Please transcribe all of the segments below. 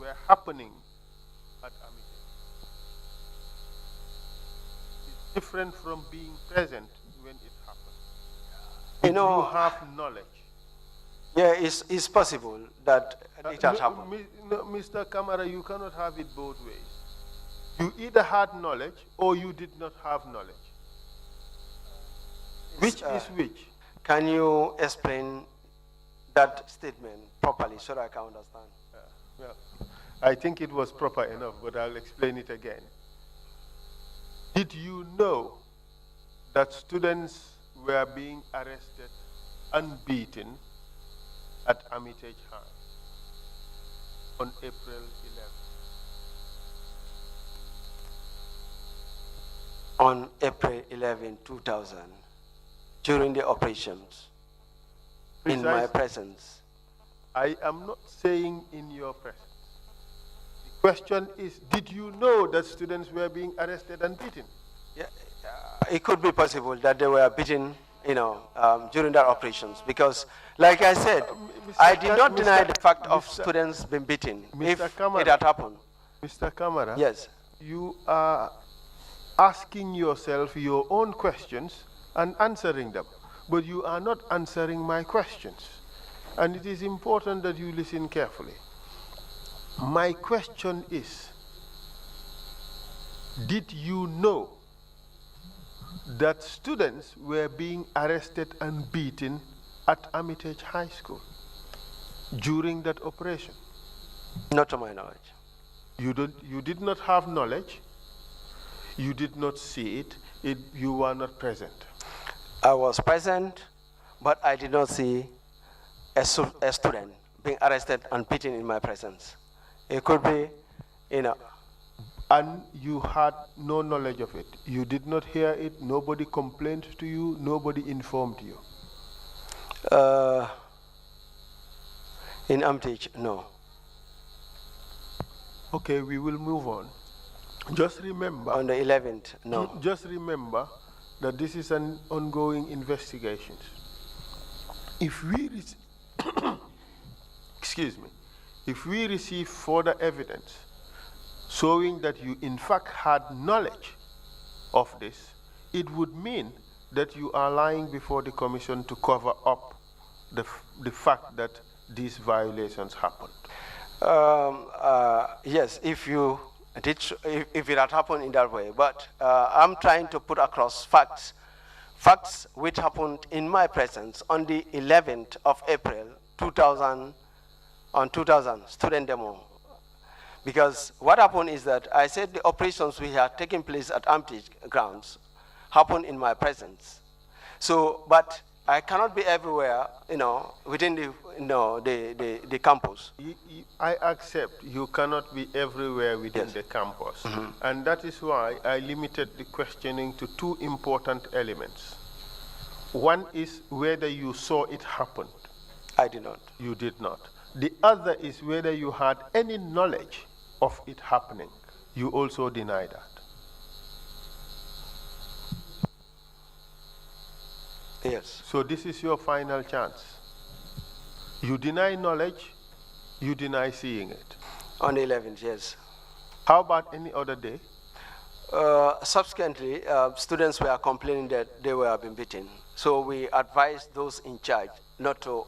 were happening at Amite is different from being present when it happened. Did you have knowledge? Yeah, it's possible that it has happened. Mr. Kamara, you cannot have it both ways. You either had knowledge or you did not have knowledge. Which is which? Can you explain that statement properly so that I can understand? Well, I think it was proper enough, but I'll explain it again. Did you know that students were being arrested and beaten at Armitage High on April 11? On April 11, 2000, during the operations, in my presence. I am not saying in your presence. The question is, did you know that students were being arrested and beaten? Yeah, it could be possible that they were beaten, during their operations, because, like I said, I did not deny the fact of students being beaten if it had happened. Mr. Kamara, yes, you are asking yourself your own questions and answering them, but you are not answering my questions. And it is important that you listen carefully. My question is, did you know that students were being arrested and beaten at Armitage High School during that operation? Not to my knowledge. You did not have knowledge, you did not see it, you were not present. I was present, but I did not see a student being arrested and beaten in my presence. It could be, And you had no knowledge of it. You did not hear it, nobody complained to you, nobody informed you. In Amtich, no. Okay, we will move on. Just remember. On the 11th, no. Just remember that this is an ongoing investigation. If we, excuse me, if we receive further evidence showing that you in fact had knowledge of this, it would mean that you are lying before the commission to cover up the fact that these violations happened. Yes, if it had happened in that way, but I'm trying to put across facts which happened in my presence on the 11th of April 2000 student demo. Because what happened is that I said the operations we had taken place at Amtich grounds happened in my presence. So, but I cannot be everywhere, within the campus. I accept you cannot be everywhere within the campus. And that is why I limited the questioning to two important elements. One is whether you saw it happen. I did not. You did not. The other is whether you had any knowledge of it happening. You also deny that. Yes. So this is your final chance. You deny knowledge, you deny seeing it. On the 11th, yes. How about any other day? Subsequently, students were complaining that they were being beaten. So we advised those in charge not to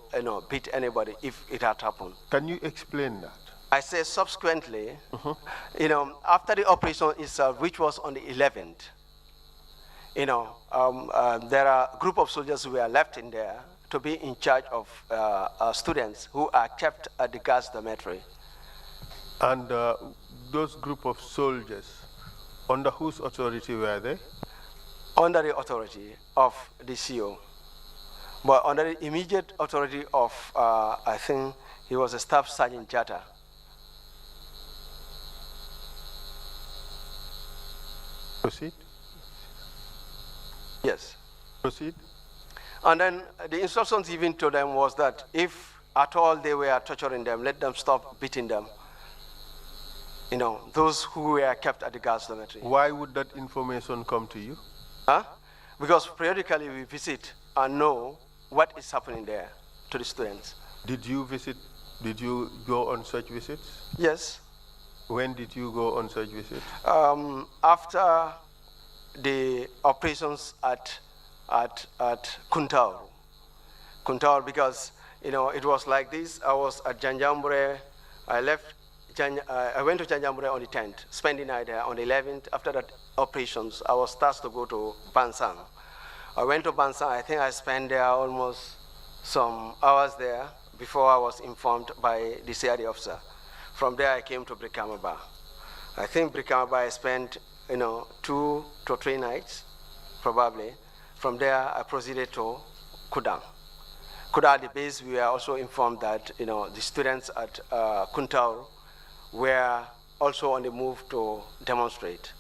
beat anybody if it had happened. Can you explain that? I say subsequently, after the operation itself, which was on the 11th, there are a group of soldiers who were left in there to be in charge of students who are kept at the gas dormitory. And those group of soldiers, under whose authority were they? Under the authority of the CO. But under the immediate authority of, I think he was a Staff Sergeant Jata. Proceed. Yes. Proceed. And then the instructions given to them was that if at all they were torturing them, let them stop beating them. Those who were kept at the gas dormitory. Why would that information come to you? Because periodically we visit and know what is happening there to the students. Did you go on such visits? Yes. When did you go on such visit? After the operations at Kuntaur, because it was like this. I was at Janjambure. I left. I went to Janjambure on the 10th, spent the night there on the 11th. After that operations, I was tasked to go to Bansang. I went to Bansang. I think I spent there almost some hours there before I was informed by the CRD officer. From there, I came to Brikamaba. I think Brikamaba I spent 2 to 3 nights, probably. From there, I proceeded to Kudang. Kudang, the base, we were also informed that the students at Kuntaur were also on the move to demonstrate.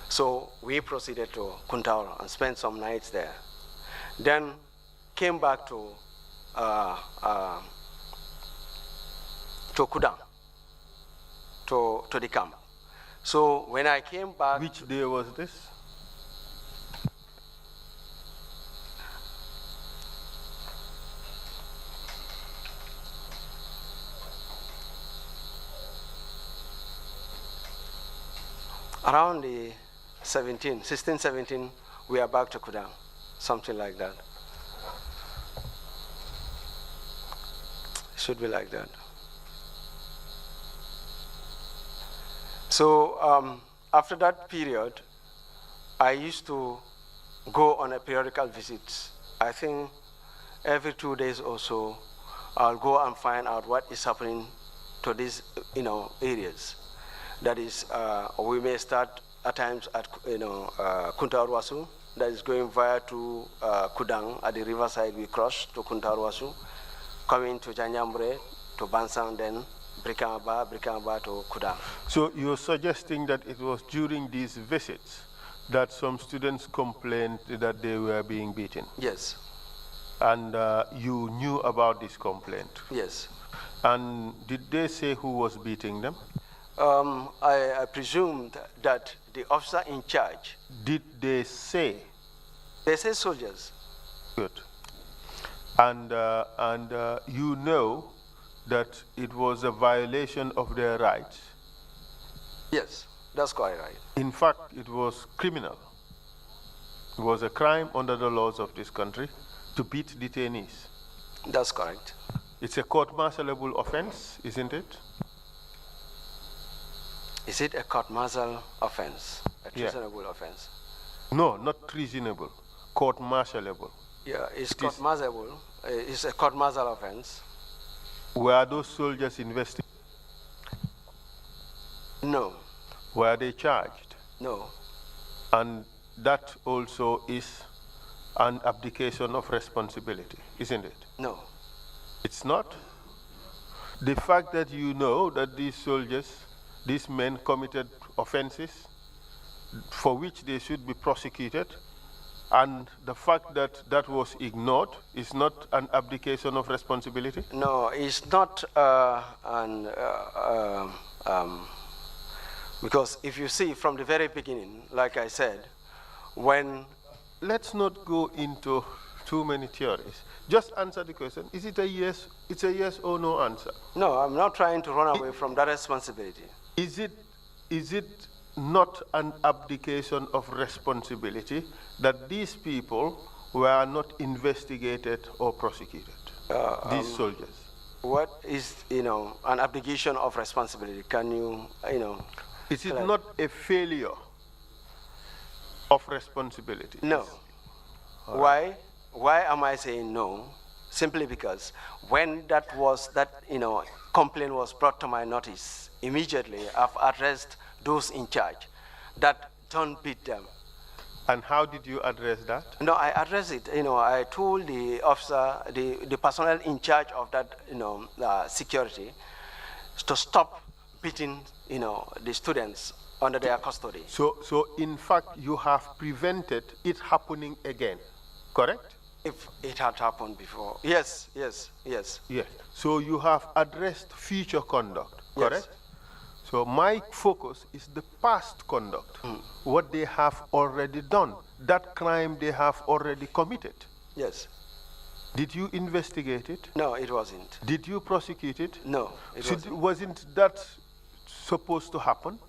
So we proceeded to Kuntaur and spent some nights there. Then came back to Kudang, to the camp. So when I came back... Which day was this? Around the 16, 17, we are back to Kudang, something like that. Should be like that. So after that period, I used to go on a periodical visits. I think every 2 days or so, I'll go and find out what is happening to these areas. That is, we may start at times at Kuntaurwasu, that is going via to Kudang. At the riverside, we cross to Kuntaurwasu, coming to Janjambure, to Bansang, then Brikamaba to Kudang. So you're suggesting that it was during these visits that some students complained that they were being beaten? Yes. And you knew about this complaint? Yes. And did they say who was beating them? I presumed that the officer in charge. Did they say? They say soldiers. Good. And you know that it was a violation of their rights? Yes, that's quite right. In fact, it was criminal. It was a crime under the laws of this country to beat detainees. That's correct. It's a court-martialable offense, isn't it? Is it a court-martial offense, a treasonable offense? No, not treasonable, court-martialable. Yeah, it's court-martialable. It's a court-martial offense. Were those soldiers investigated? No. Were they charged? No. And that also is an abdication of responsibility, isn't it? No. It's not? The fact that you know that these soldiers, these men committed offenses for which they should be prosecuted, and the fact that that was ignored is not an abdication of responsibility? No, it's not because if you see from the very beginning, like I said, when... Let's not go into too many theories. Just answer the question. Is it a yes? It's a yes or no answer. No, I'm not trying to run away from that responsibility. Is it not an abdication of responsibility that these people were not investigated or prosecuted, these soldiers? What is, an abdication of responsibility? Can you, Is it not a failure of responsibility? No. Why? Why am I saying no? Simply because when that complaint was brought to my notice, immediately I've addressed those in charge that don't beat them. And how did you address that? No, I addressed it. I told the officer, the personnel in charge of that, security, to stop beating, the students under their custody. So in fact, you have prevented it happening again, correct? If it had happened before. Yes. Yes. So you have addressed future conduct, correct? Yes. So my focus is the past conduct, what they have already done, that crime they have already committed. Yes. Did you investigate it? No, it wasn't. Did you prosecute it? No, it wasn't. Wasn't that supposed to happen?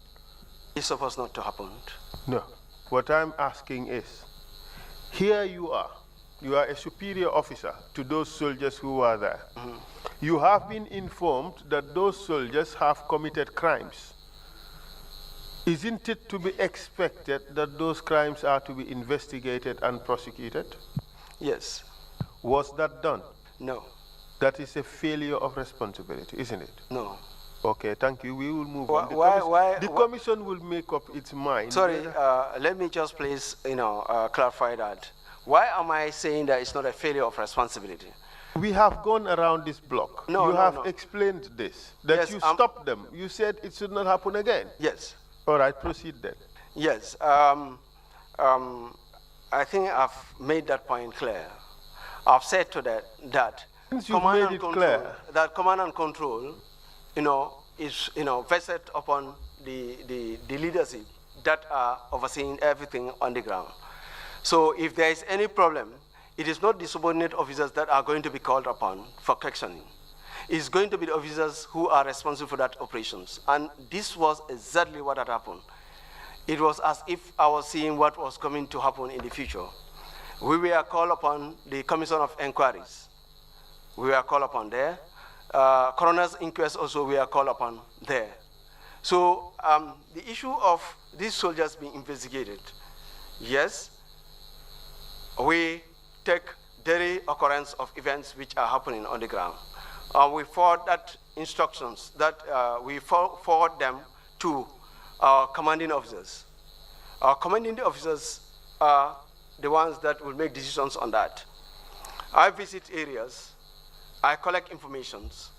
It's supposed not to happen. No. What I'm asking is, here you are a superior officer to those soldiers who are there. Mm-hmm. You have been informed that those soldiers have committed crimes. Isn't it to be expected that those crimes are to be investigated and prosecuted? Yes. Was that done? No. That is a failure of responsibility, isn't it? No. Okay, thank you. We will move on. The commission will make up its mind. Sorry, let me just please, clarify that. Why am I saying that it's not a failure of responsibility? We have gone around this block. No, you have explained this, that yes, you stopped them. You said it should not happen again. Yes. All right, proceed then. Yes. I think I've made that point clear. I've said to that since you've made it clear, that command and control, is vested upon the leadership that are overseeing everything on the ground. So if there is any problem, it is not the subordinate officers that are going to be called upon for questioning. It's going to be the officers who are responsible for that operations. And this was exactly what had happened. It was as if I was seeing what was coming to happen in the future. We were called upon the Commission of Inquiries. We were called upon there. Coroner's inquest also we are called upon there. So the issue of these soldiers being investigated, yes, we take daily occurrence of events which are happening on the ground. We forward that instructions, that we forward them to our commanding officers. Our commanding officers are the ones that will make decisions on that. I visit areas, I collect informations,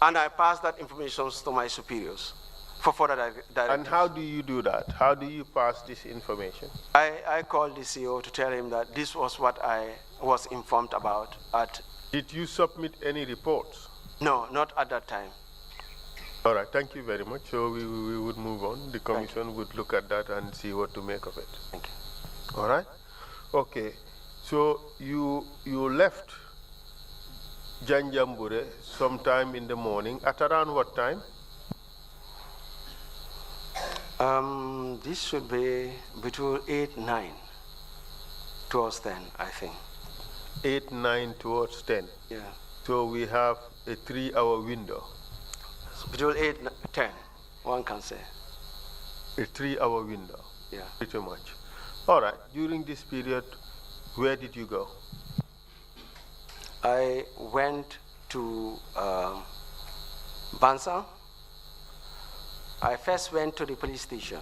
and I pass that information to my superiors for further directives. And how do you do that? How do you pass this information? I called the CEO to tell him that this was what I was informed about. Did you submit any reports? No, not at that time. All right, thank you very much. So we would move on. The commission would look at that and see what to make of it. Thank you. All right? Okay. So you left Janjambure sometime in the morning. At around what time? This should be between 8, 9, towards 10, I think. 8, 9 towards 10. Yeah. So we have a 3-hour window. Between 8 and 10, one can say. A 3-hour window. Yeah. Pretty much. All right. During this period, where did you go? I went to Bansa. I first went to the police station.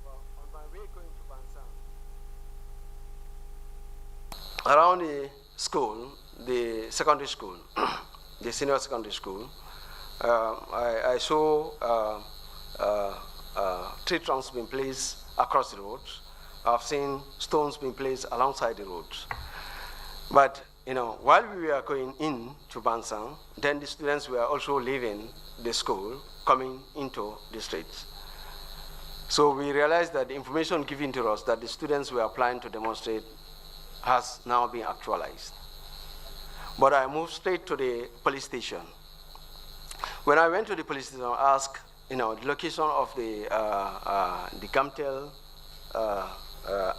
Well, on my way going to Bansa, around the school, the secondary school, the senior secondary school, I saw tree trunks being placed across the roads. I've seen stones being placed alongside the roads. But while we were going in to Bansang, then the students were also leaving the school, coming into the streets. So we realized that the information given to us that the students were planning to demonstrate has now been actualized. But I moved straight to the police station. When I went to the police station, I asked, the location of the Gamtel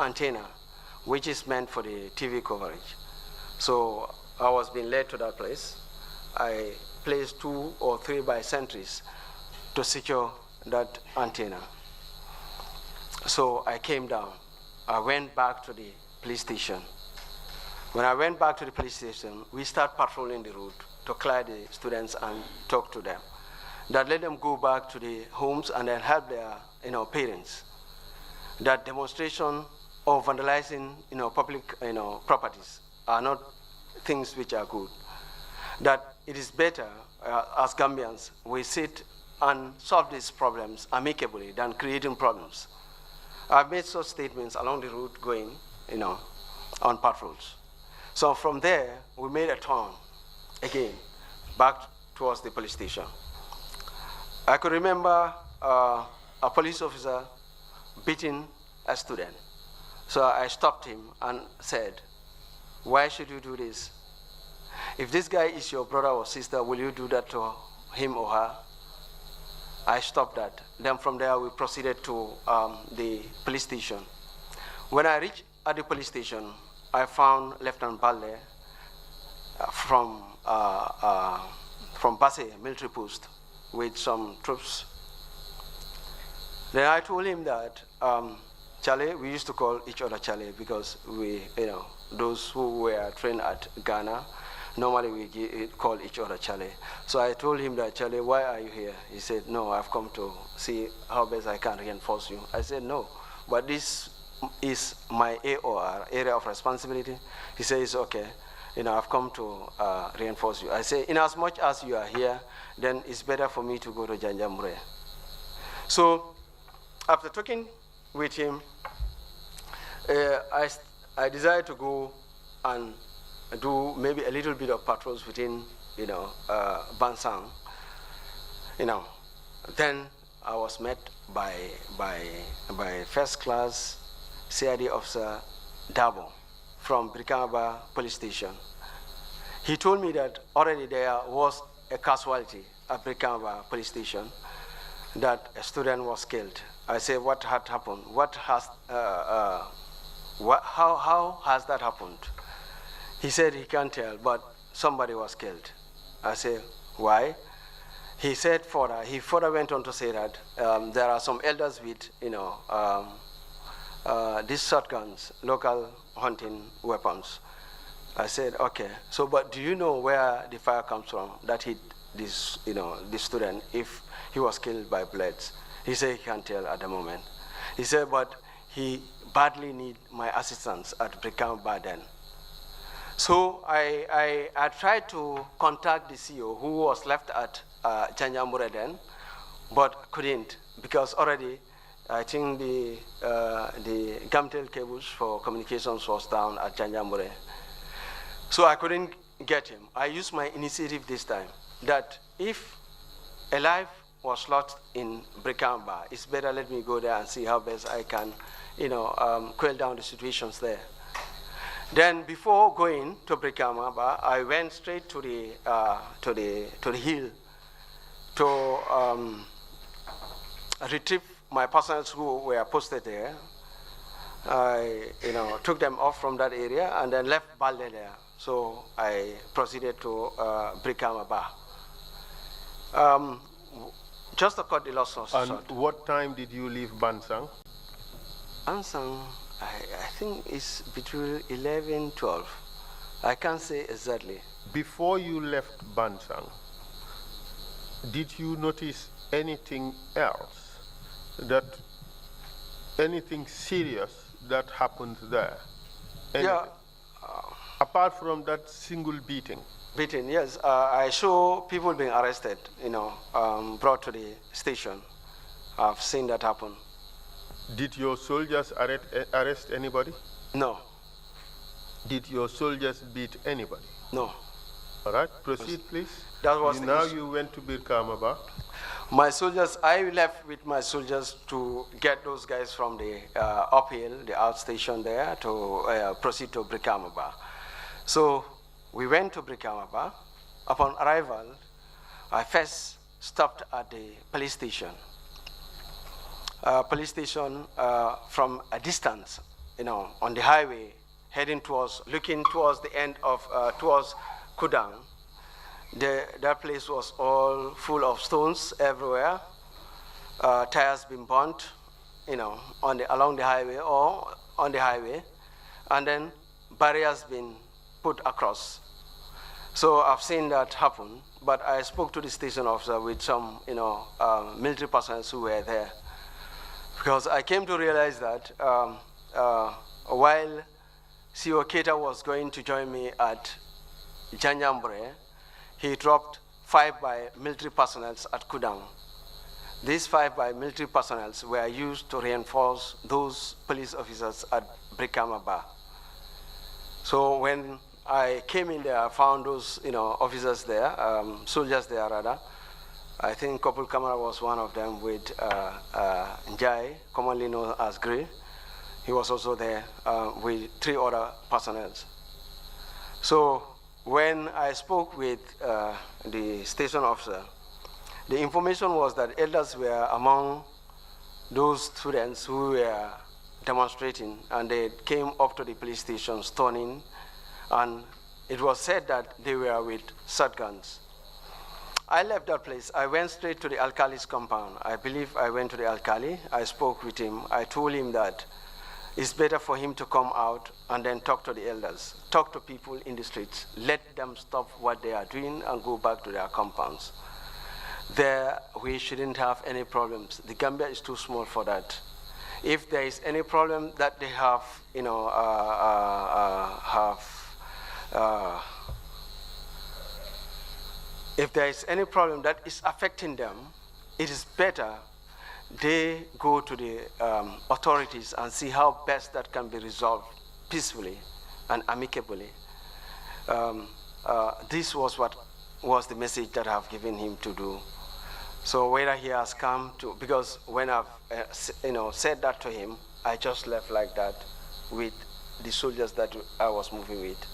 antenna, which is meant for the TV coverage. So I was being led to that place. I placed 2 or 3 by sentries to secure that antenna. So I came down. I went back to the police station. When I went back to the police station, we started patrolling the route to clear the students and talk to them. That let them go back to the homes and then help their parents. That demonstration or vandalizing public properties are not things which are good. That it is better as Gambians we sit and solve these problems amicably than creating problems. I've made such statements along the route going on patrols. So from there we made a turn again back towards the police station. I could remember a police officer beating a student. So I stopped him and said, "Why should you do this? If this guy is your brother or sister, will you do that to him or her?" I stopped that. Then from there, we proceeded to the police station. When I reached at the police station, I found Lieutenant Balde from Basse military post with some troops. Then I told him that, Charlie, we used to call each other Charlie because we, those who were trained at Ghana, normally we call each other Charlie. So I told him that, Charlie, why are you here? He said, no, I've come to see how best I can reinforce you. I said, no, but this is my AOR, area of responsibility. He says, okay, I've come to reinforce you. I say, in as much as you are here, then it's better for me to go to Janjamure. So after talking with him, I decided to go and do maybe a little bit of patrols within, Bansang. Then I was met by first class CID officer Dabo from Brikama police station. He told me that already there was a casualty at Brikama police station, that a student was killed. I said, what had happened? How has that happened? He said he can't tell, but somebody was killed. I said, why? He said he further went on to say that there are some elders with, these shotguns, local hunting weapons. I said, okay. So, but do you know where the fire comes from that hit this, this student if he was killed by bullets? He said he can't tell at the moment. He said, but he badly need my assistance at Brikama Baden. So I tried to contact the CEO who was left at Janjamure then, but couldn't because already I think the gumtail cables for communications was down at Janjamure. So I couldn't get him. I used my initiative this time that if a life was lost in Brikamba, it's better let me go there and see how best I can, quell down the situations there. Then before going to Brikama, I went straight to the hill to retrieve my personnel who were posted there. I took them off from that area and then left Balde there. So I proceeded to Brikama Bar. Just to cut the loss short. And what time did you leave Bansang? Bansang, I think it's between 11, 12. I can't say exactly. Before you left Bansang, did you notice anything else, anything serious that happened there? Anything? Yeah. Apart from that single beating? Beating, yes. I saw people being arrested, brought to the station. I've seen that happen. Did your soldiers arrest anybody? No. Did your soldiers beat anybody? No. All right, proceed, please. That was now you went to Birkamaba. My soldiers, I left with my soldiers to get those guys from the uphill, the outstation there, to proceed to Birkamaba. So we went to Brikama. Upon arrival, I first stopped at the police station. From a distance, on the highway, looking towards the end of, towards Kudang. That place was all full of stones everywhere. Tires been burnt, along the highway or on the highway, and then barriers been put across. So I've seen that happen, but I spoke to the station officer with some, military personnel who were there. Because I came to realize that while CEO Keita was going to join me at Janjambre, he dropped 5 by military personnel at Kudang. These 5 by military personnel were used to reinforce those police officers at Brikama Bar. So when I came in there, I found those officers there, soldiers there rather. I think Kopul Kamara was one of them with Njai, commonly known as Gray. He was also there with 3 other personnel. So when I spoke with the station officer The information was that elders were among those students who were demonstrating, and they came up to the police station stoning, and it was said that they were with shotguns. I left that place. I went straight to the alkali's compound. I believe I went to the alkali. I spoke with him. I told him that it's better for him to come out and then talk to the elders, talk to people in the streets, let them stop what they are doing and go back to their compounds. There, we shouldn't have any problems. The Gambia is too small for that. If there is any problem that they have, if there is any problem that is affecting them, it is better they go to the authorities and see how best that can be resolved peacefully and amicably. This was what was the message that I've given him to do. So whether he has come to, because when I've said that to him, I just left like that with the soldiers that I was moving with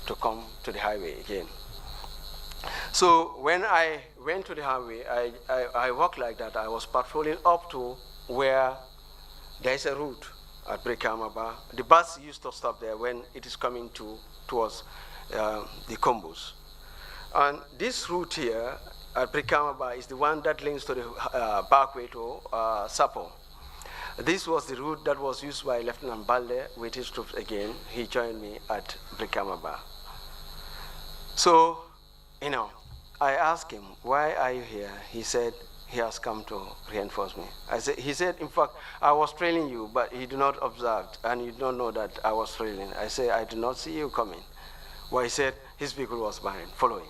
to come to the highway again. So when I went to the highway, I walked like that. I was patrolling up to where there is a route at Brekamaba. The bus used to stop there when it is coming towards the combos. And this route here at Brekamaba is the one that links to the backway to Sapo. This was the route that was used by Lieutenant Balde with his troops again. He joined me at Brekamaba. So, I asked him, why are you here? He said, he has come to reinforce me. He said, in fact, I was trailing you, but you did not observe, and you don't know that I was trailing. I said, I did not see you coming. Well, he said, his vehicle was behind, following.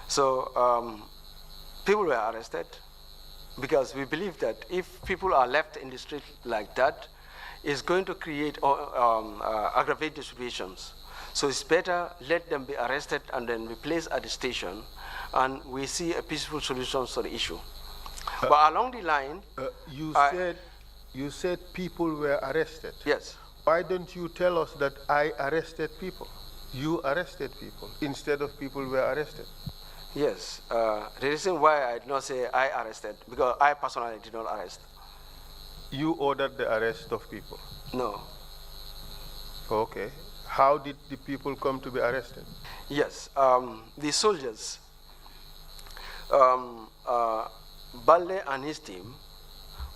So, people were arrested, because we believe that if people are left in the street like that, it's going to create, aggravate the situations. So it's better let them be arrested and then be placed at the station, and we see a peaceful solution to the issue. But along the line, you said people were arrested. Yes. Why don't you tell us that I arrested people? You arrested people instead of people were arrested. Yes. The reason why I did not say I arrested, because I personally did not arrest. You ordered the arrest of people? No. Okay. How did the people come to be arrested? Yes, the soldiers, Balde and his team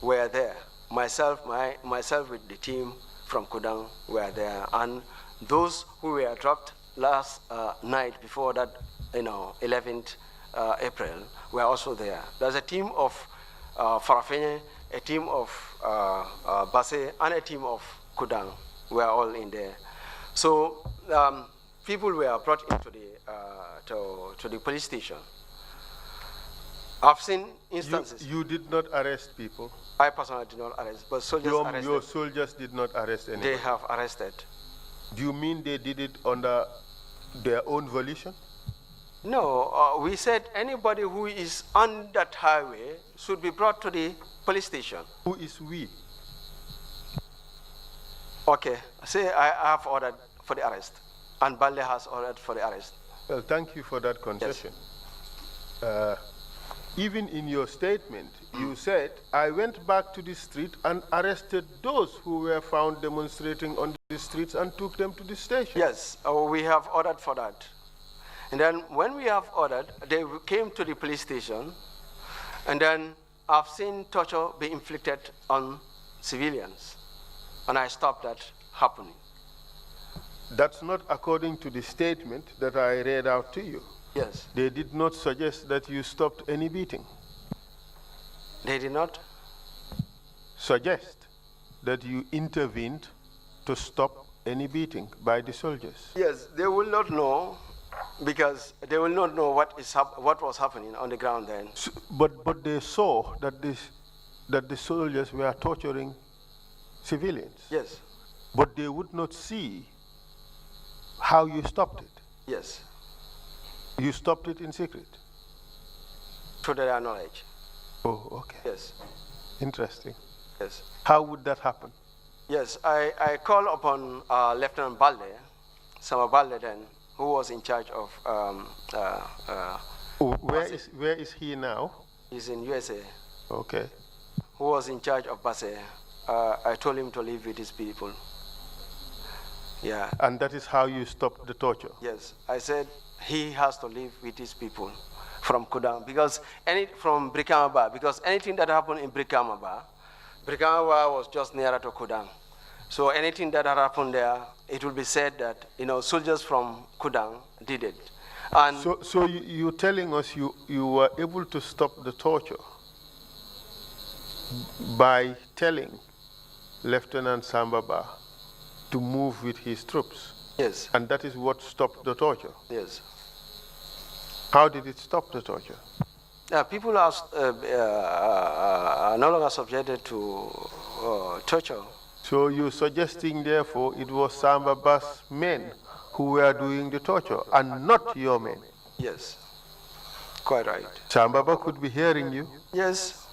were there. Myself with the team from Kudang were there, and those who were dropped last night before that, 11th April, were also there. There's a team of Farafenye, a team of Basse, and a team of Kudang were all in there. So people were brought into to the police station. I've seen instances. You did not arrest people? I personally did not arrest, but soldiers arrested. Your soldiers did not arrest anybody? They have arrested. Do you mean they did it under their own volition? No, we said anybody who is on that highway should be brought to the police station. Who is we? Okay, say I have ordered for the arrest, and Balde has ordered for the arrest. Well, thank you for that concession. Yes. Even in your statement, you said, I went back to the street and arrested those who were found demonstrating on the streets and took them to the station. Yes, we have ordered for that. And then when we have ordered, they came to the police station, and then I've seen torture be inflicted on civilians. And I stopped that happening. That's not according to the statement that I read out to you. Yes. They did not suggest that you stopped any beating. They did not suggest that you intervened to stop any beating by the soldiers. Yes, they will not know, because they will not know what was happening on the ground then. So, but they saw that the soldiers were torturing civilians. Yes. But they would not see how you stopped it. Yes. You stopped it in secret? To their knowledge. Oh, okay. Yes. Interesting. Yes. How would that happen? Yes, I called upon Lieutenant Balde, Sama Balde then, who was in charge of... where is he now? He's in USA. Okay. Who was in charge of Basse. I told him to leave with his people. Yeah. And that is how you stopped the torture? Yes. I said he has to live with his people from Kudang, because from Brikama, because anything that happened in Brikama was just nearer to Kudang. So anything that had happened there, it will be said that, you know, soldiers from Kudang did it. And so you're telling us you were able to stop the torture by telling Lieutenant Sambaba to move with his troops? Yes. And that is what stopped the torture? Yes. How did it stop the torture? People are no longer subjected to torture. So you're suggesting, therefore, it was Sambaba's men who were doing the torture and not your men? Yes, quite right. Sambaba could be hearing you? Yes.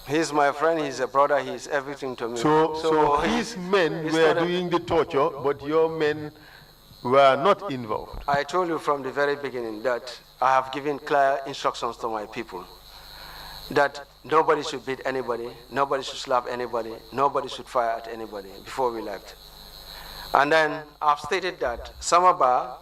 He's my friend, he's a brother, he's everything to me. So his men were doing the torture, but your men were not involved? I told you from the very beginning that I have given clear instructions to my people that nobody should beat anybody, nobody should slap anybody, nobody should fire at anybody before we left. And then I've stated that Samaba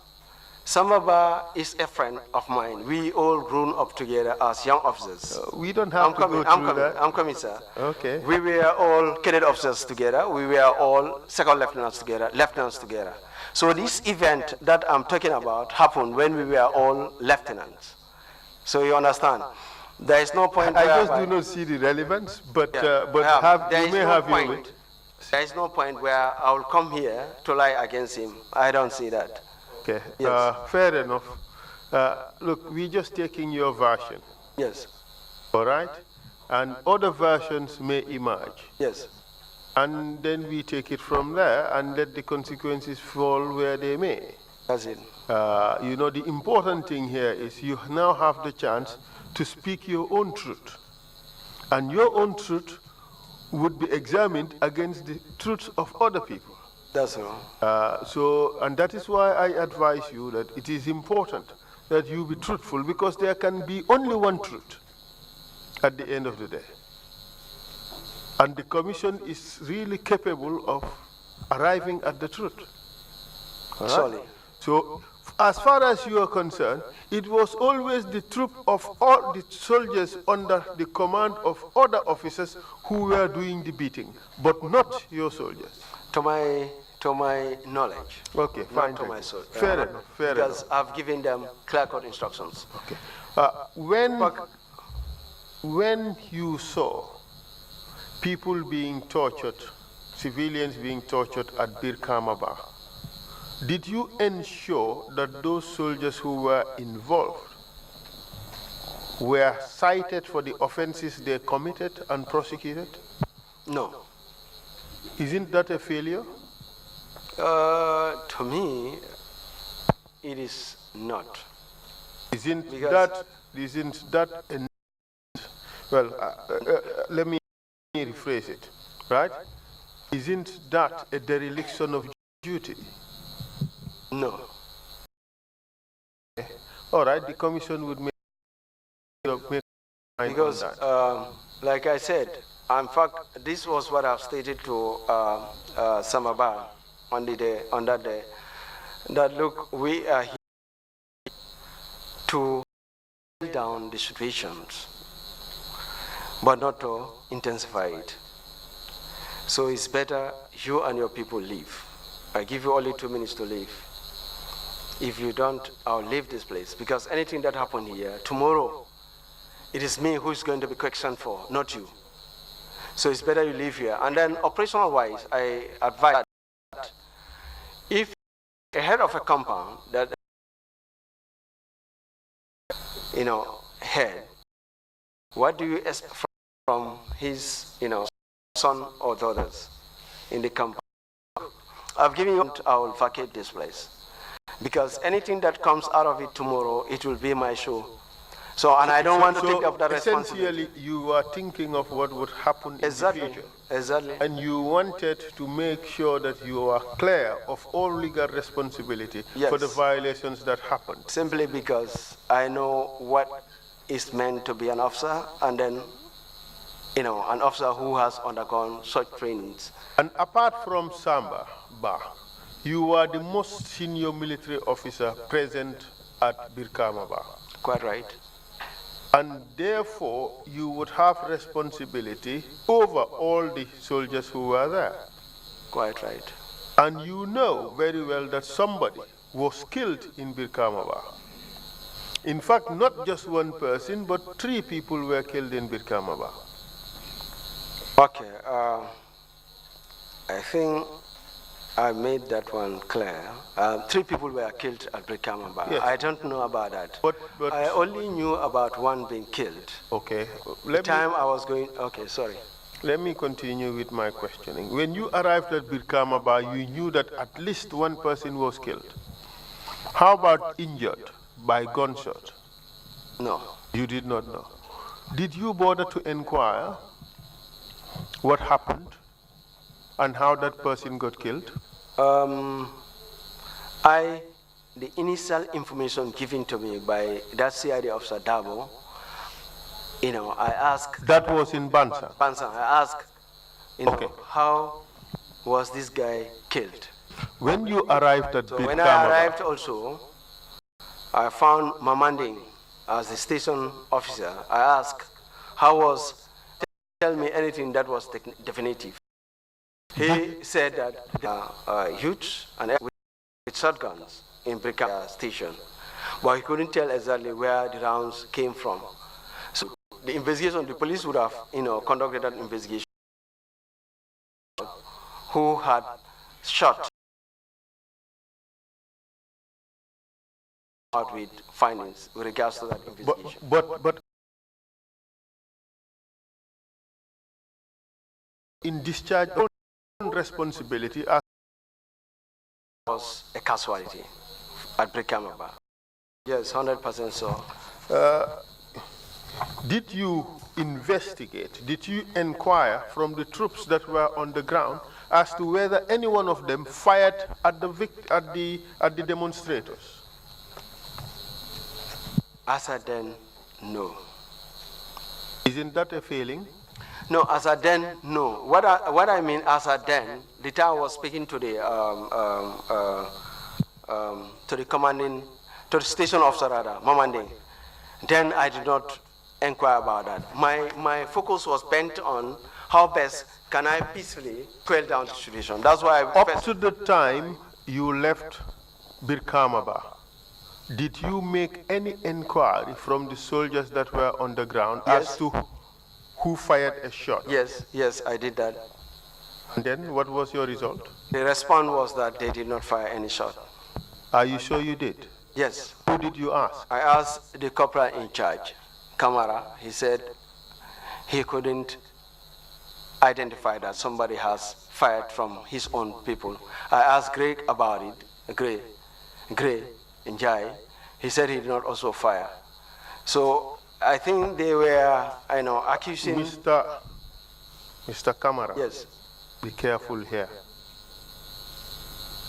is a friend of mine. We all grown up together as young officers. We don't have to go through that. I'm coming, sir. Okay. We were all cadet officers together. We were all second lieutenants together. So this event that I'm talking about happened when we were all lieutenants. So you understand? There is no point. I just do not see the relevance, but you may have your way. There is no point where I will come here to lie against him. I don't see that. Okay, Yes. Fair enough. Look, we're just taking your version. Yes. All right? And other versions may emerge. Yes. And then we take it from there and let the consequences fall where they may. That's it. You know, the important thing here is you now have the chance to speak your own truth. And your own truth would be examined against the truths of other people. That's all. And that is why I advise you that it is important that you be truthful, because there can be only one truth at the end of the day. And the commission is really capable of arriving at the truth. All right? Sorry. So, as far as you are concerned, it was always the troop of all the soldiers under the command of other officers who were doing the beating, but not your soldiers. To my knowledge. Okay, fine. Not to my soul. Fair enough. Fair because enough. I've given them clear-cut instructions. Okay. When you saw people being tortured, civilians being tortured at Bir Kamaba, did you ensure that those soldiers who were involved were cited for the offenses they committed and prosecuted? No. Isn't that a failure? To me, it is not. Isn't Because that a, well, let me rephrase it, right? Isn't that a dereliction of duty? No. All right, the commission would make Because, like I said, in fact, this was what I've stated to Samaba on that day, that look, we are here to hold down the situations, but not to intensify it. So it's better you and your people leave. I give you only 2 minutes to leave. If you don't, I'll leave this place, because anything that happened here, tomorrow, it is me who is going to be questioned for, not you. So it's better you leave here. And then operational-wise, I advise that if a head of a compound that, head, what do you expect from his, son or daughters in the compound? I've given you, I will vacate this place. Because anything that comes out of it tomorrow, it will be my show. So, and I don't want to take up that responsibility. Essentially, you are thinking of what would happen in the future. Exactly. And you wanted to make sure that you are clear of all legal responsibility for the violations that happened. Simply because I know what is meant to be an officer, and then, an officer who has undergone such trainings. And apart from Samba Ba, you are the most senior military officer present at Birkama Ba. Quite right. And therefore, you would have responsibility over all the soldiers who were there. Quite right. And you know very well that somebody was killed in Birkama Ba. In fact, not just one person, but 3 people were killed in Birkama Ba. Okay, I think I made that one clear. 3 people were killed at Birkama Ba. Yes. I don't know about that. But I only knew about 1 being killed. Okay. Sorry. Let me continue with my questioning. When you arrived at Birkama Ba, you knew that at least 1 person was killed. How about injured by gunshot? No. You did not know. Did you bother to inquire what happened and how that person got killed? The initial information given to me by that CID officer Dabo, I asked. That was in Bansa? Bansa. I asked, okay. How was this guy killed? When you arrived at Birkama Ba. When I arrived also, I found Mamanding as the station officer. I asked, tell me anything that was definitive. He said that youths and with shotguns in Birkama station, but he couldn't tell exactly where the rounds came from. So the investigation, the police would have, conducted an investigation. Who had shot out with findings with regards to that investigation. But in discharge of responsibility as was a casualty at Birkama Ba. Yes, 100% so. Did you investigate, did you inquire from the troops that were on the ground as to whether any one of them fired at the demonstrators? As at then, no. Isn't that a failing? No, as at then, no. What I mean as at then, the time I was speaking to the station officer rather, Mamanding. Then I did not inquire about that. My focus was bent on how best can I peacefully quell down the situation. That's why up to the time you left Birkama Ba, did you make any inquiry from the soldiers that were on the ground as to who fired a shot? Yes, I did that. And then what was your result? The response was that they did not fire any shot. Are you sure you did? Yes. Who did you ask? I asked the corporal in charge, Kamara. He said he couldn't identify that somebody has fired from his own people. I asked Greg about it, Gray, and Jai. He said he did not also fire. So I think they were, accusing... Mr. Kamara. Yes. Be careful here.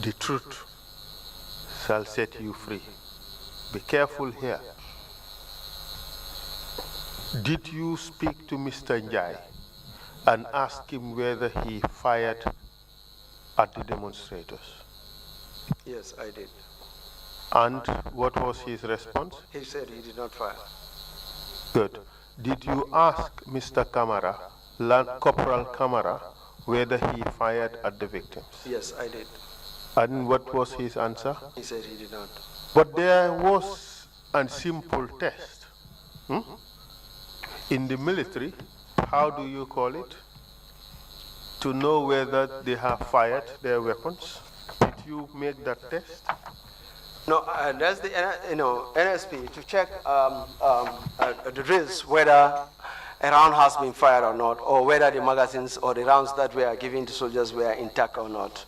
The truth shall set you free. Be careful here. Did you speak to Mr. Njai and ask him whether he fired at the demonstrators? Yes, I did. And what was his response? He said he did not fire. Good. Did you ask Mr. Kamara, Corporal Kamara, whether he fired at the victims? Yes, I did. And what was his answer? He said he did not. But there was a simple test. In the military, how do you call it? To know whether they have fired their weapons. Did you make that test? No, that's the NSP to check the drills whether a round has been fired or not, or whether the magazines or the rounds that were given to soldiers were intact or not.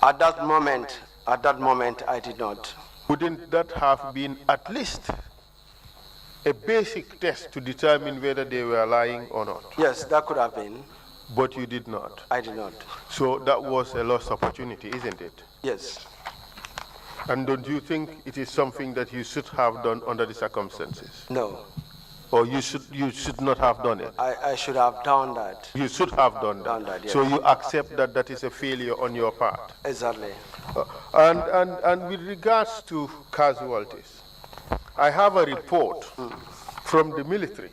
At that moment, I did not. Wouldn't that have been at least a basic test to determine whether they were lying or not? Yes, that could have been. But you did not? I did not. So that was a lost opportunity, isn't it? Yes. And don't you think it is something that you should have done under the circumstances? No. or you should not have done it? I should have done that. You should have done that. Yes. So you accept that that is a failure on your part? Exactly. And with regards to casualties, I have a report from the military.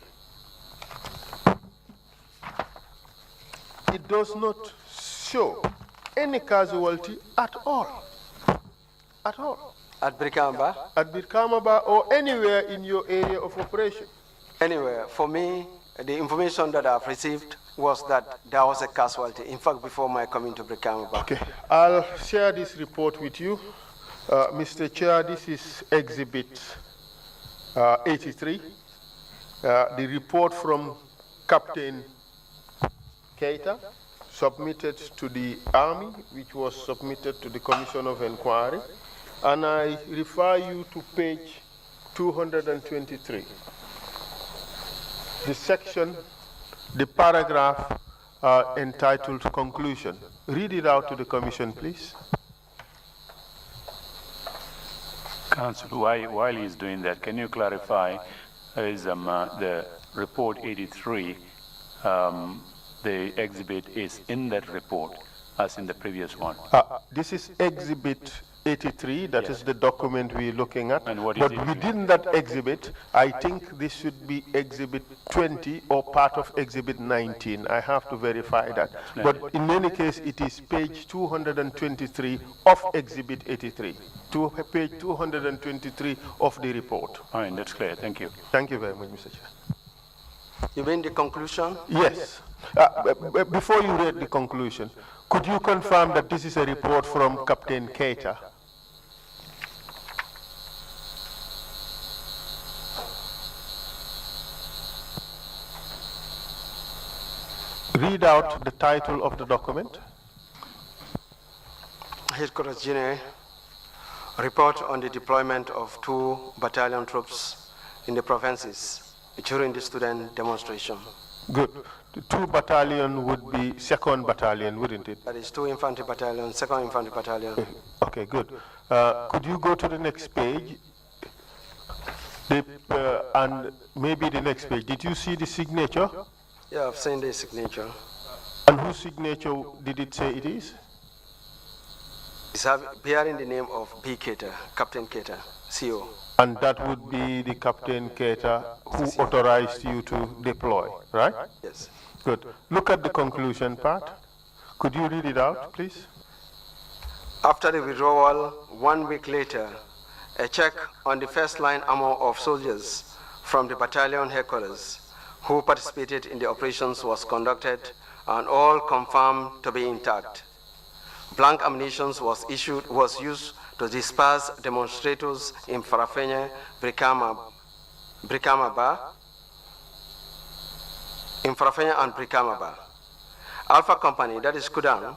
It does not show any casualty at all. At all. At Brikama? At Brikama or anywhere in your area of operation? Anywhere. For me, the information that I've received was that there was a casualty. In fact, before my coming to Brikama. Okay. I'll share this report with you. Mr. Chair, this is Exhibit 83. The report from Captain Keita, submitted to the Army, which was submitted to the Commission of Inquiry. And I refer you to page 223. The section, the paragraph entitled Conclusion. Read it out to the Commission, please. Council, while he's doing that, can you clarify, is the report 83, the exhibit is in that report, as in the previous one? This is Exhibit 83, that is the document we're looking at. And what is but it? Within that exhibit, I think this should be Exhibit 20 or part of Exhibit 19. I have to verify that. But in any case, it is page 223 of Exhibit 83, to page 223 of the report. Fine, that's clear. Thank you. Thank you very much, Mr. Chair. You mean the conclusion? Yes. Before you read the conclusion, could you confirm that this is a report from Captain Keita? Read out the title of the document. Headquarters General, report on the deployment of 2 battalion troops in the provinces during the student demonstration. Good. The 2 battalion would be 2nd Battalion, wouldn't it? That is 2 infantry battalion, 2nd infantry battalion. Okay, good. Could you go to the next page? And maybe the next page. Did you see the signature? Yeah, I've seen the signature. And whose signature did it say it is? It's bearing the name of B. Keita, Captain Keita, CO. And that would be the Captain Keita who authorized you to deploy, right? Yes. Good. Look at the conclusion part. Could you read it out, please? After the withdrawal, 1 week later, a check on the first line ammo of soldiers from the battalion headquarters who participated in the operations was conducted and all confirmed to be intact. Blank ammunition was used to disperse demonstrators in Farafenye, Brikama and Brikama Ba. Alpha Company, that is Kudan,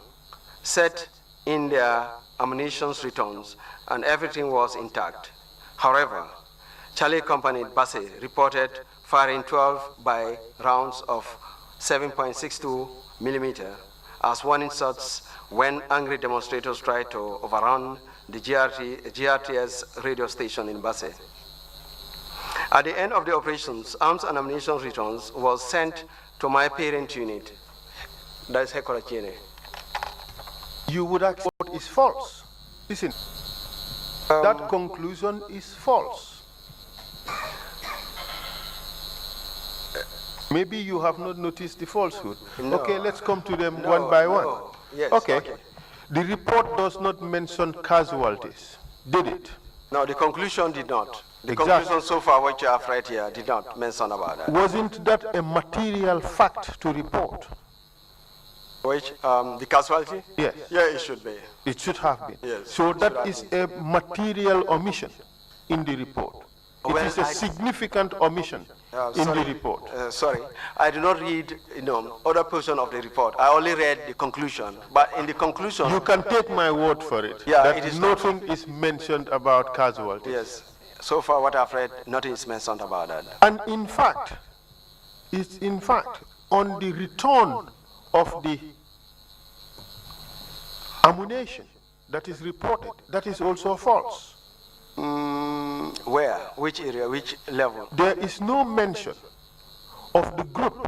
set in their ammunition returns and everything was intact. However, Charlie Company Basse reported firing 12 by rounds of 7.62 millimeter as warning shots when angry demonstrators tried to overrun the GRTS radio station in Basse. At the end of the operations, arms and ammunition returns was sent to my parent unit, that's Hekorachene. You would ask what is false. Listen, that conclusion is false. Maybe you have not noticed the falsehood. No. Okay, let's come to them one by one. Yes, okay. The report does not mention casualties, did it? No, the conclusion did not. The Exactly. conclusion so far, which you have read here, did not mention about that. Wasn't that a material fact to report? Which, the casualty? Yes. Yeah, it should be. It should have been. Yes, So it that should is a material omission in the report. Well, it is a significant omission in the report. Sorry, I did not read, other portion of the report. I only read the conclusion. But in the conclusion, You can take my word for it. Yeah, that it is nothing is mentioned about casualties. yes. So far, what I've read, nothing is mentioned about that. And in fact, it's in fact on the return of the ammunition that is reported, that is also false. Where? Which area? Which level? There is no mention of the group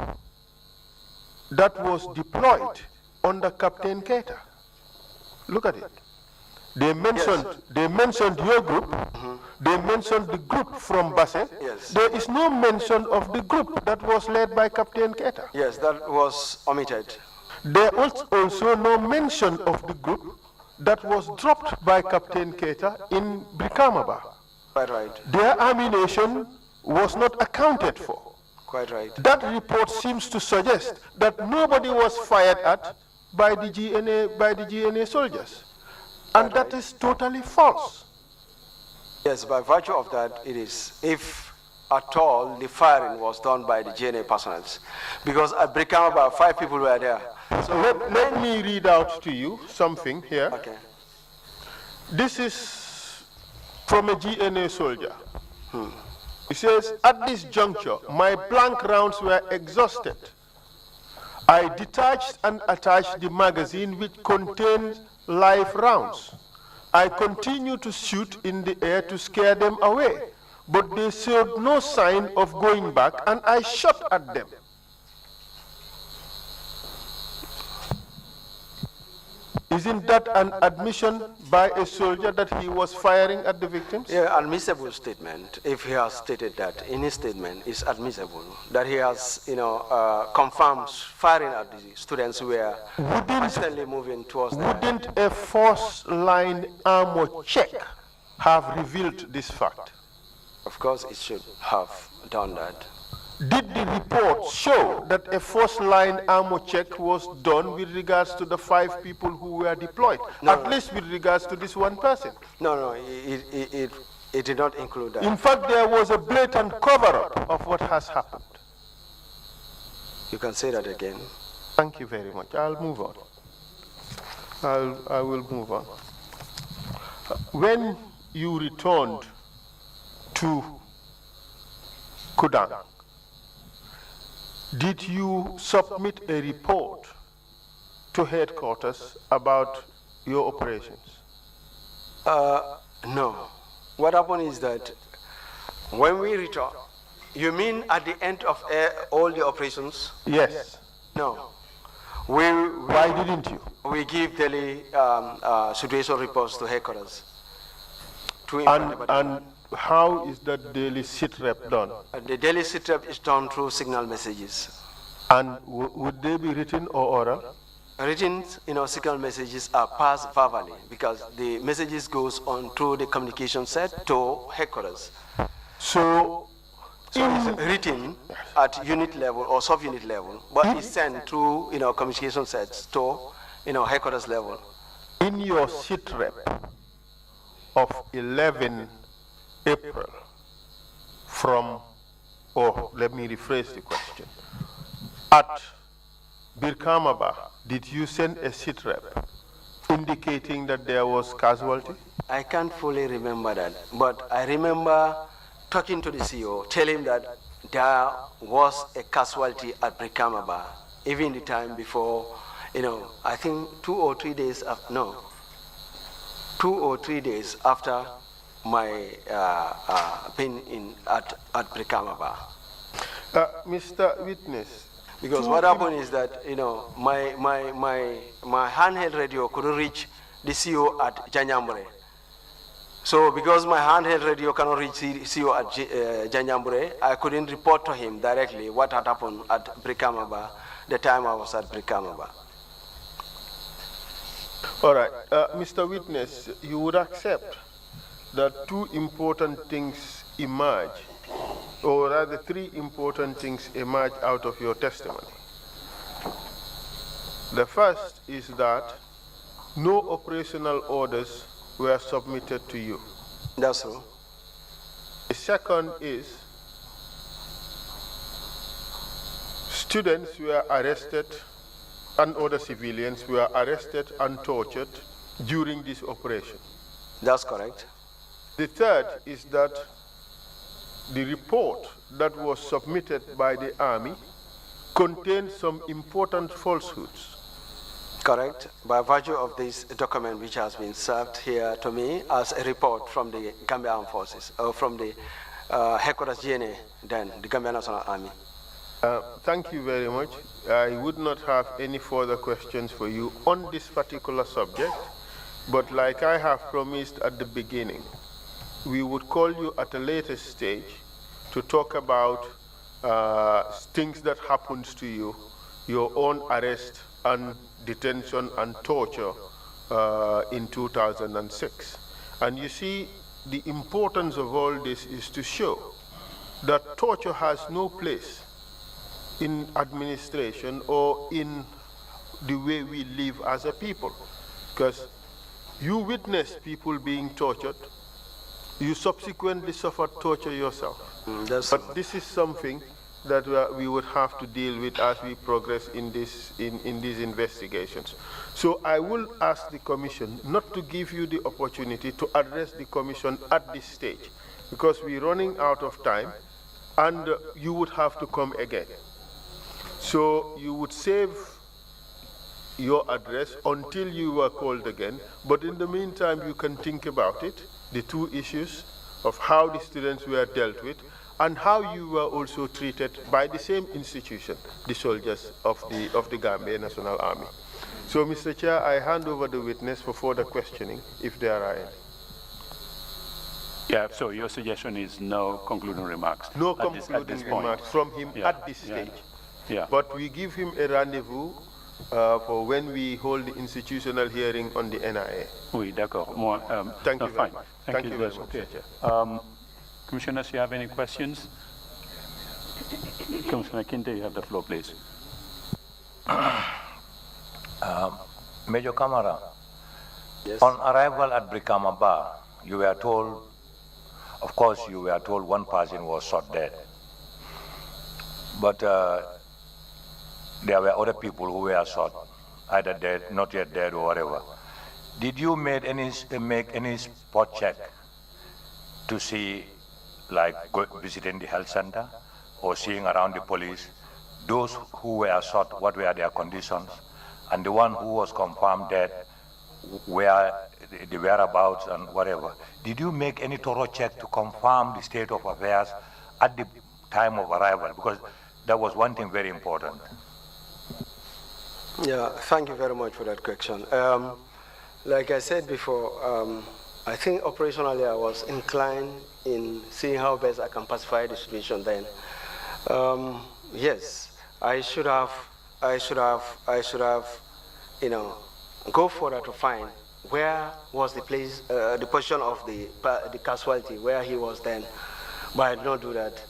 that was deployed under Captain Keita. Look at it. They mentioned your group. They mentioned the group from Basse. Yes. There is no mention of the group that was led by Captain Keita. Yes, that was omitted. There was also no mention of the group that was dropped by Captain Keita in Brikamaba. Quite right. Their ammunition was not accounted for. Quite right. That report seems to suggest that nobody was fired at by the GNA soldiers. And that is totally false. Yes, by virtue of that, it is. If at all, the firing was done by the GNA personnel. Because at Brikamaba, 5 people were there. So let me read out to you something here. Okay. This is from a GNA soldier. He says, at this juncture, my blank rounds were exhausted. I detached and attached the magazine which contained live rounds. I continued to shoot in the air to scare them away, but they showed no sign of going back, and I shot at them. Isn't that an admission by a soldier that he was firing at the victims? Yeah, admissible statement. If he has stated that in his statement, it's admissible that he has, confirmed firing at the students who were constantly moving towards them. Wouldn't a force-line armor check have revealed this fact? Of course, it should have done that. Did the report show that a force-line armor check was done with regards to the 5 people who were deployed? No, at least with regards to this one person? No, it did not include that. In fact, there was a blatant cover-up of what has happened. You can say that again. Thank you very much. I'll move on. I will move on. When you returned to Kudang, did you submit a report to headquarters about your operations? No. What happened is that when we return, you mean at the end of all the operations? Yes. No. Why didn't you? We give daily situation reports to headquarters. And how is that daily sit rep done? The daily sit rep is done through signal messages. And would they be written or oral? Written, signal messages are passed verbally because the messages goes on through the communication set to headquarters. So it's written at unit level or sub-unit level, but it's sent through, communication sets to, headquarters level. In your sit rep of 11 April let me rephrase the question. At Birkamaba, did you send a sit rep indicating that there was casualty? I can't fully remember that, but I remember talking to the CEO, telling him that there was a casualty at Birkamaba, even the time before, I think 2 or 3 days after, 2 or 3 days after my being at Brikamaba. Mr. Witness. Because what happened is that, my handheld radio couldn't reach the CEO at Janyambure. So because my handheld radio cannot reach the CEO at Janyambure, I couldn't report to him directly what had happened at Brikamaba the time I was at Brikamaba. All right. Mr. Witness, you would accept that 2 important things emerge, or rather 3 important things emerge out of your testimony. The first is that no operational orders were submitted to you. That's true. The second is students were arrested and other civilians were arrested and tortured during this operation. That's correct. The third is that the report that was submitted by the Army contained some important falsehoods. Correct. By virtue of this document which has been served here to me as a report from the Gambia Armed Forces, or from the headquarters GNA, then the Gambia National Army. Thank you very much. I would not have any further questions for you on this particular subject, but like I have promised at the beginning, we would call you at a later stage to talk about things that happened to you, your own arrest and detention and torture in 2006. And you see, the importance of all this is to show that torture has no place in administration or in the way we live as a people. Because you witness people being tortured, you subsequently suffered torture yourself. But this is something that we would have to deal with as we progress in these investigations. So I will ask the Commission not to give you the opportunity to address the Commission at this stage, because we're running out of time and you would have to come again. So you would save your address until you were called again, but in the meantime you can think about it, the two issues of how the students were dealt with and how you were also treated by the same institution, the soldiers of the Gambia National Army. So Mr. Chair, I hand over the witness for further questioning, if there are any. Yeah, so your suggestion is no concluding remarks? No concluding remarks from him at this stage. Yeah. But we give him a rendezvous for when we hold the institutional hearing on the NIA. Oui, d'accord. Thank you very much. Thank you very much. Okay. Commissioners, you have any questions? Commissioner Kinte, you have the floor, please. Major Kamara, Yes. on arrival at Brikama Bar, you were told, of course, you were told one person was shot dead. But there were other people who were shot, either dead, not yet dead, or whatever. Did you make any spot check to see, like visiting the health center or seeing around the police, those who were shot, what were their conditions, and the one who was confirmed dead, where the whereabouts and whatever? Did you make any thorough check to confirm the state of affairs at the time of arrival? Because that was one thing very important. Yeah, thank you very much for that question. Like I said before, I think operationally I was inclined in seeing how best I can pacify the situation then. Yes, I should have, go further to find where was the place, the position of the casualty, where he was then, but I did not do that.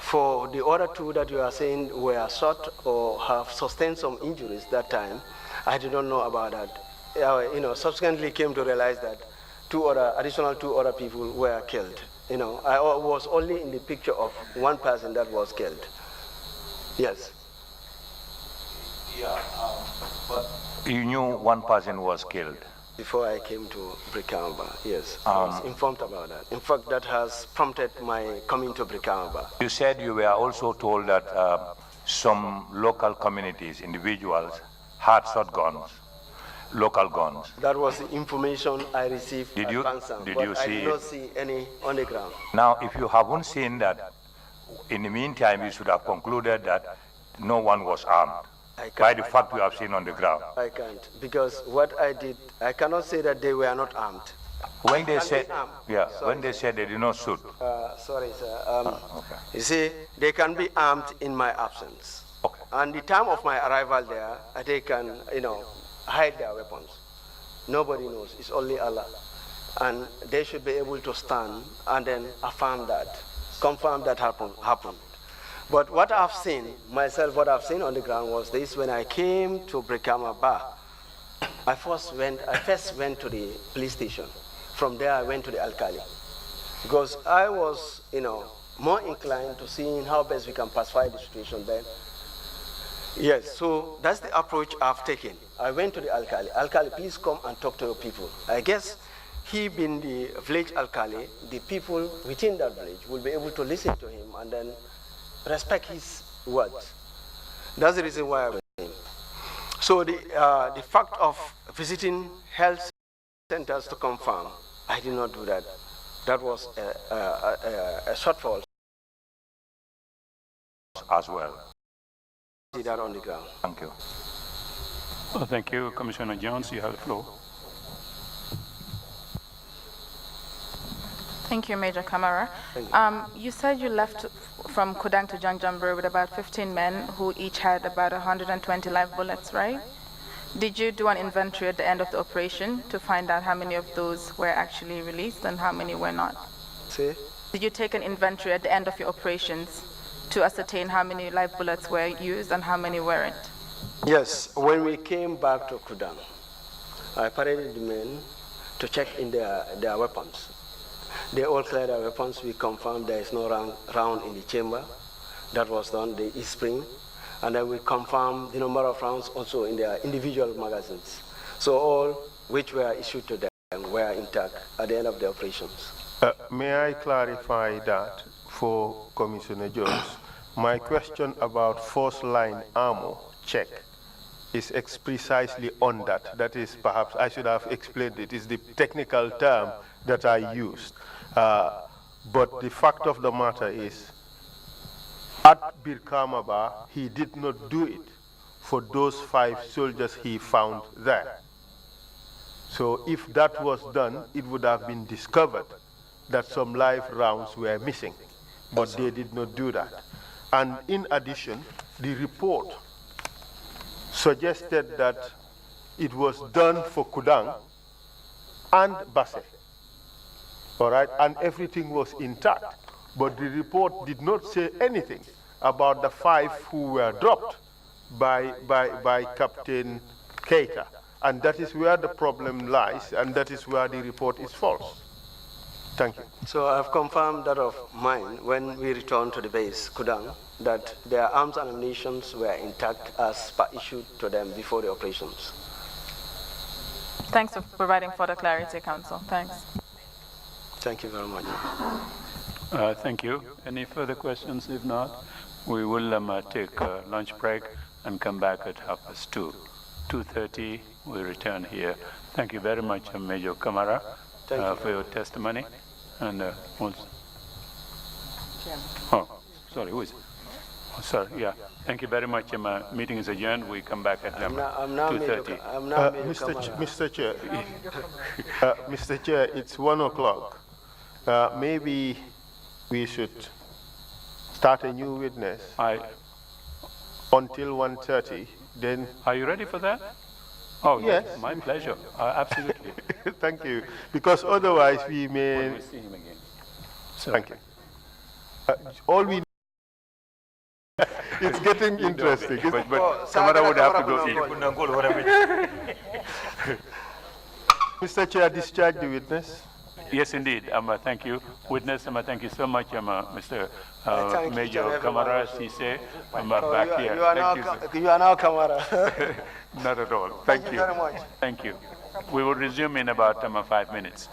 For the other two that you are saying were shot or have sustained some injuries that time, I did not know about that. Subsequently came to realize that additional two other people were killed. I was only in the picture of one person that was killed. Yes. Yeah, but you knew one person was killed. Before I came to Brikama, yes, I was informed about that. In fact, that has prompted my coming to Brikama. You said you were also told that some local communities, individuals, had shotguns, local guns. That was the information I received Did at you Bansang, see I it? did not see any on the ground. Now, if you haven't seen that, in the meantime, you should have concluded that no one was armed by the fact we have seen on the ground. I can't, because what I did, I cannot say that they were not armed. When they said, Sorry, when they said they did not shoot. Sorry, sir. Okay. You see, they can be armed in my absence. Okay. And the time of my arrival there, they can, hide their weapons. Nobody knows. It's only Allah. And they should be able to stand and then affirm that, confirm that happened. But what I've seen, myself, what I've seen on the ground was this: when I came to Brikama Bar, I first went to the police station. From there, I went to the Alkali. Because I was, more inclined to seeing how best we can pacify the situation then. Yes, so that's the approach I've taken. I went to the Alkali. Alkali, please come and talk to your people. I guess he being the village Alkali, the people within that village will be able to listen to him and then respect his words. That's the reason why I went in. So the fact of visiting health centers to confirm, I did not do that. That was a shortfall. as well. See that on the ground. Thank you. Well, thank you, Commissioner Jones. You have the floor. Thank you, Major Kamara. You said you left from Kudang to Janjanbureh with about 15 men who each had about 120 live bullets, right? Did you do an inventory at the end of the operation to find out how many of those were actually released and how many were not? See? Did you take an inventory at the end of your operations to ascertain how many live bullets were used and how many weren't? Yes, when we came back to Kudang, I paraded the men to check in their weapons. They all cleared their weapons. We confirmed there is no round in the chamber. That was done, the E-spring. And then we confirmed the number of rounds also in their individual magazines. So all which were issued to them were intact at the end of the operations. May I clarify that for Commissioner Jones? My question about force line ammo check is precisely on that. That is, perhaps I should have explained it, is the technical term that I used. But the fact of the matter is, at Birkamaba, he did not do it for those 5 soldiers he found there. So if that was done, it would have been discovered that some live rounds were missing, but they did not do that. And in addition, the report suggested that it was done for Kudang and Basse, all right, and everything was intact. But the report did not say anything about the 5 who were dropped by Captain Keita. And that is where the problem lies, and that is where the report is false. Thank you. So I've confirmed that of mine when we returned to the base, Kudang, that their arms and ammunition were intact as per issued to them before the operations. Thanks for providing further clarity, Counsel. Thanks. Thank you very much. Thank you. Any further questions? If not, we will take a lunch break and come back at 2:30. 2:30, we return here. Thank you very much, Major Kamara, for your testimony. And oh, sorry, who is it? Oh, sorry, yeah. Thank you very much. Meeting is adjourned. We come back at 2:30. Mr. Chair, Mr. Chair, it's 1 o'clock. Maybe we should start a new witness until 1:30. Then. Are you ready for that? Oh, yes. My pleasure. Absolutely. Thank you. Because otherwise we may. When we see him again. So, thank you. All we. It's getting interesting. But Kamara would have to go in. Mr. Chair, discharge the witness. Yes, indeed. Thank you. Witness, thank you so much, Mr. Major Kamara Sise. Back here. You are now Kamara. Not at all. Thank you very much. Thank you. We will resume in about 5 minutes.